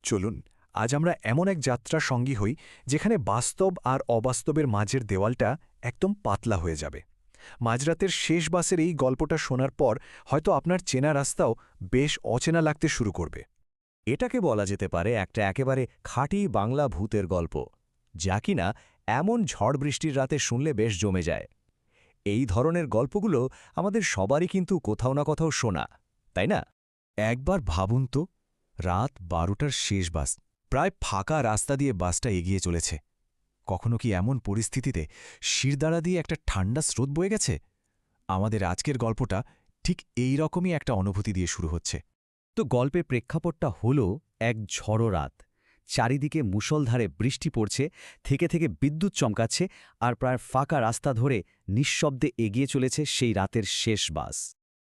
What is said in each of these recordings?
চলুন আজ আমরা এমন এক যাত্রা সঙ্গী হই যেখানে বাস্তব আর অবাস্তবের মাঝের দেওয়ালটা একদম পাতলা হয়ে যাবে। মাঝরাতের শেষ বাসের এই গল্পটা শোনার পর হয়তো আপনার চেনা রাস্তাও বেশ অচেনা লাগতে শুরু করবে। এটাকে বলা যেতে পারে একটা একেবারে খাঁটি বাংলা ভূতের গল্প, যা কিনা এমন ঝড় বৃষ্টির রাতে শুনলে বেশ জমে যায়। এই ধরনের গল্পগুলো আমাদের সবারই কিন্তু কোথাও না কোথাও শোনা, তাই না? একবার ভাবুন তো, রাত 12টার শেষ বাস, প্রায় ফাঁকা রাস্তা দিয়ে বাসটা এগিয়ে চলেছে। কখনো কি এমন পরিস্থিতিতে শিরদাঁড়া দিয়ে একটা ঠান্ডা স্রোত বয়ে গেছে? আমাদের আজকের গল্পটা ঠিক এই রকমই একটা অনুভূতি দিয়ে শুরু হচ্ছে। তো গল্পের প্রেক্ষাপটটা হল এক ঝড়ো রাত। চারিদিকে মুষলধারে বৃষ্টি পড়ছে, থেকে থেকে বিদ্যুৎ চমকাচ্ছে, আর প্রায় ফাঁকা রাস্তা ধরে নিঃশব্দে এগিয়ে চলেছে সেই রাতের শেষ বাস।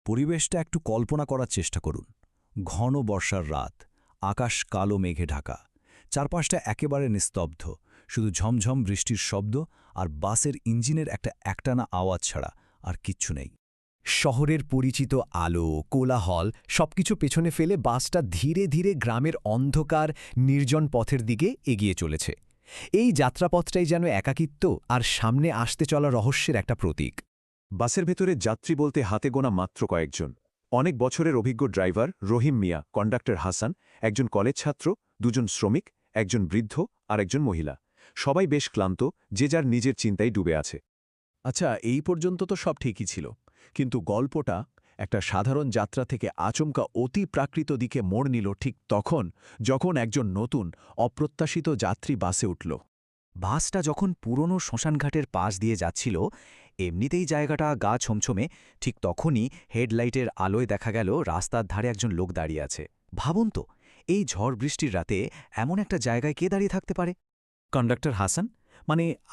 পরিবেশটা একটু কল্পনা করার চেষ্টা করুন। ঘন বর্ষার রাত, আকাশ কালো মেঘে ঢাকা, চারপাশটা একেবারে নিস্তব্ধ, শুধু ঝমঝম বৃষ্টির শব্দ আর বাসের ইঞ্জিনের একটা একটানা আওয়াজ ছাড়া আর কিচ্ছু নেই। শহরের পরিচিত আলো, কোলাহল সবকিছু পেছনে ফেলে বাসটা ধীরে ধীরে গ্রামের অন্ধকার নির্জন পথের দিকে এগিয়ে চলেছে। এই যাত্রাপথটাই যেন একাকিত্ব আর সামনে আসতে চলা রহস্যের একটা প্রতীক। বাসের ভেতরে যাত্রী বলতে হাতে গোনা মাত্র কয়েকজন। অনেক বছরের অভিজ্ঞ ড্রাইভার রহিম মিয়া, কন্ডাক্টর হাসান, একজন কলেজ ছাত্র, দুজন শ্রমিক, একজন বৃদ্ধ আর একজন মহিলা। সবাই বেশ ক্লান্ত, যে যার নিজের চিন্তায় ডুবে আছে। আচ্ছা, এই পর্যন্ত তো সব ঠিকই ছিল, কিন্তু গল্পটা একটা সাধারণ যাত্রা থেকে আচমকা অতি প্রাকৃত দিকে মোড় নিল ঠিক তখন, যখন একজন নতুন অপ্রত্যাশিত যাত্রী বাসে উঠল। বাসটা যখন পুরনো শ্মশানঘাটের পাশ দিয়ে যাচ্ছিল, এমনিতেই জায়গাটা গা ছমছমে, ঠিক তখনই হেডলাইটের আলোয় দেখা গেল রাস্তার ধারে একজন লোক দাঁড়িয়ে আছে। ভাবুন তো, এই ঝড় বৃষ্টির রাতে এমন একটা জায়গায় কে দাঁড়িয়ে থাকতে পারে? কন্ডাক্টর হাসান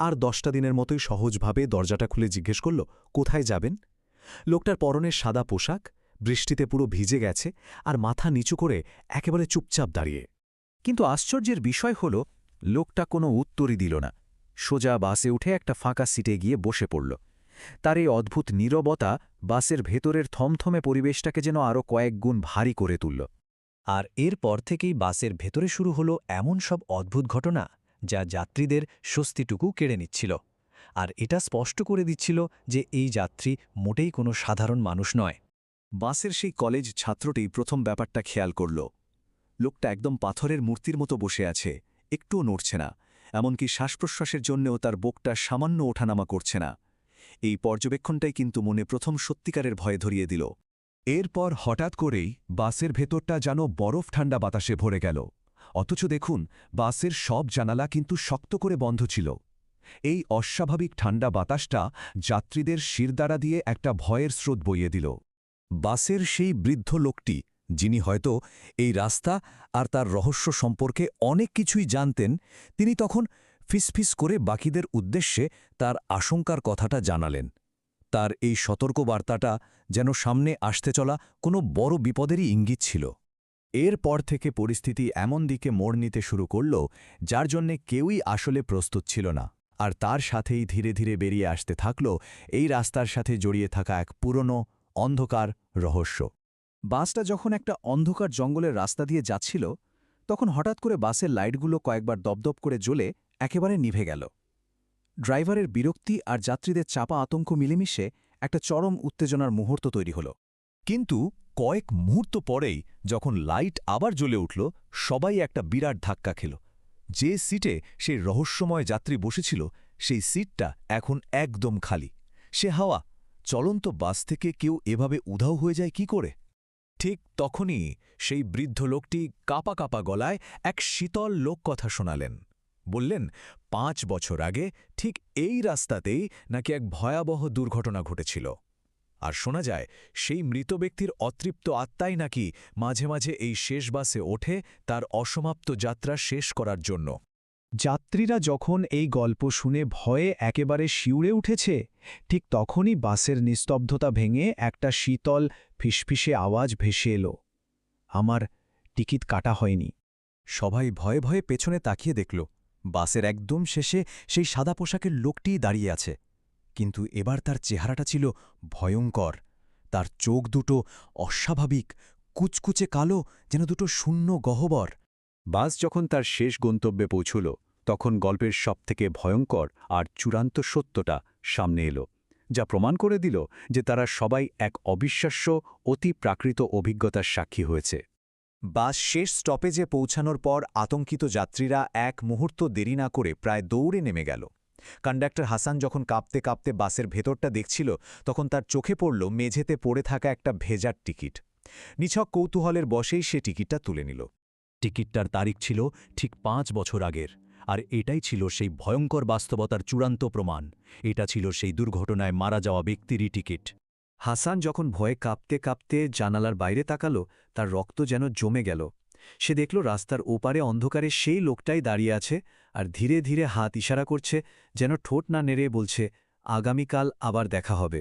আর 10টা দিনের মতোই সহজভাবে দরজাটা খুলে জিজ্ঞেস করল, কোথায় যাবেন? লোকটার পরনের সাদা পোশাক বৃষ্টিতে পুরো ভিজে গেছে, আর মাথা নিচু করে একেবারে চুপচাপ দাঁড়িয়ে। কিন্তু আশ্চর্যের বিষয় হল, লোকটা কোনো উত্তরই দিল না। সোজা বাসে উঠে একটা ফাঁকা সিটে গিয়ে বসে পড়ল। তার এই অদ্ভুত নীরবতা বাসের ভেতরের থমথমে পরিবেশটাকে যেন আরও কয়েক গুণ ভারী করে তুলল। আর এরপর থেকেই বাসের ভেতরে শুরু হলো এমন সব অদ্ভুত ঘটনা, যা যাত্রীদের স্বস্তিটুকু কেড়ে নিচ্ছিল। আর এটা স্পষ্ট করে দিচ্ছিল যে এই যাত্রী মোটেই কোনো সাধারণ মানুষ নয়। বাসের সেই কলেজ ছাত্রটি প্রথম ব্যাপারটা খেয়াল করল। লোকটা একদম পাথরের মূর্তির মতো বসে আছে, একটুও নড়ছে না, এমনকি শ্বাসপ্রশ্বাসের জন্যও তার বুকটা সামান্য ওঠানামা করছে না। এই পর্যবেক্ষণটাই কিন্তু মনে প্রথম সত্যিকারের ভয়ে ধরিয়ে দিল। এরপর হঠাৎ করেই বাসের ভেতরটা যেন বরফ ঠান্ডা বাতাসে ভরে গেল। অথচ দেখুন, বাসের সব জানালা কিন্তু শক্ত করে বন্ধ ছিল। এই অস্বাভাবিক ঠান্ডা বাতাসটা যাত্রীদের শিরদাঁড়া দিয়ে একটা ভয়ের স্রোত বইয়ে দিল। বাসের সেই বৃদ্ধ লোকটি, যিনি হয়তো এই রাস্তা আর তার রহস্য সম্পর্কে অনেক কিছুই জানতেন, তিনি তখন ফিসফিস করে বাকিদের উদ্দেশ্যে তার আশঙ্কার কথাটা জানালেন। তার এই সতর্কবার্তাটা যেন সামনে আসতে চলা কোনো বড় বিপদেরই ইঙ্গিত ছিল। এরপর থেকে পরিস্থিতি এমন দিকে মোড় নিতে শুরু করল, যার জন্যে কেউই আসলে প্রস্তুত ছিল না। আর তার সাথেই ধীরে ধীরে বেরিয়ে আসতে থাকল এই রাস্তার সাথে জড়িয়ে থাকা এক পুরনো অন্ধকার রহস্য। বাসটা যখন একটা অন্ধকার জঙ্গলের রাস্তা দিয়ে যাচ্ছিল, তখন হঠাৎ করে বাসের লাইটগুলো কয়েকবার দপদপ করে জ্বলে একেবারে নিভে গেল। ড্রাইভারের বিরক্তি আর যাত্রীদের চাপা আতঙ্ক মিলেমিশে একটা চরম উত্তেজনার মুহূর্ত তৈরি হল। কিন্তু কয়েক মুহূর্ত পরেই যখন লাইট আবার জ্বলে উঠল, সবাই একটা বিরাট ধাক্কা খেল। যে সিটে সেই রহস্যময় যাত্রী বসেছিল, সেই সিটটা এখন একদম খালি। সে হাওয়া, চলন্ত বাস থেকে কেউ এভাবে উধাও হয়ে যায় কি করে? ঠিক তখনই সেই বৃদ্ধ লোকটি কাঁপা কাঁপা গলায় এক শীতল লোককথা শোনালেন। বললেন, 5 বছর আগে ঠিক এই রাস্তাতেই নাকি এক ভয়াবহ দুর্ঘটনা ঘটেছিল। আর শোনা যায়, সেই মৃত ব্যক্তির অতৃপ্ত আত্মাই নাকি মাঝে মাঝে এই শেষ বাসে ওঠে তার অসমাপ্ত যাত্রা শেষ করার জন্য। যাত্রীরা যখন এই গল্প শুনে ভয়ে একেবারে শিউরে উঠেছে, ঠিক তখনই বাসের নিস্তব্ধতা ভেঙে একটা শীতল ফিসফিসে আওয়াজ ভেসে এলো, আমার টিকিট কাটা হয়নি। সবাই ভয়ে ভয়ে পেছনে তাকিয়ে দেখল, বাসের একদম শেষে সেই সাদা পোশাকের লোকটিই দাঁড়িয়ে আছে। কিন্তু এবার তার চেহারাটা ছিল ভয়ঙ্কর। তার চোখ দুটো অস্বাভাবিক, কুচকুচে কালো, যেন দুটো শূন্য গহ্বর। বাস যখন তার শেষ গন্তব্যে পৌঁছল তখন গল্পের সবথেকে ভয়ঙ্কর আর চূড়ান্ত সত্যটা সামনে এলো, যা প্রমাণ করে দিল যে তারা সবাই এক অবিশ্বাস্য অতি প্রাকৃত অভিজ্ঞতার সাক্ষী হয়েছে। বাস শেষ স্টপেজে পৌঁছানোর পর আতঙ্কিত যাত্রীরা এক মুহূর্ত দেরি না করে প্রায় দৌড়ে নেমে গেল। কন্ডাক্টর হাসান যখন কাঁপতে কাঁপতে বাসের ভেতরটা দেখছিল তখন তার চোখে পড়ল মেঝেতে পড়ে থাকা একটা ভেজার টিকিট। নিছক কৌতূহলের বশেই সে টিকিটটা তুলে নিল। টিকিটটার তারিখ ছিল ঠিক 5 বছর আগের, আর এটাই ছিল সেই ভয়ঙ্কর বাস্তবতার চূড়ান্ত প্রমাণ। এটা ছিল সেই দুর্ঘটনায় মারা যাওয়া ব্যক্তিরই টিকিট। হাসান যখন ভয়ে কাঁপতে কাঁপতে জানালার বাইরে তাকালো, তার রক্ত যেন জমে গেল। সে দেখল রাস্তার ওপারে অন্ধকারে সেই লোকটাই দাঁড়িয়ে আছে আর ধীরে ধীরে হাত ইশারা করছে, যেন ঠোঁট না নেড়ে বলছে, আগামীকাল আবার দেখা হবে।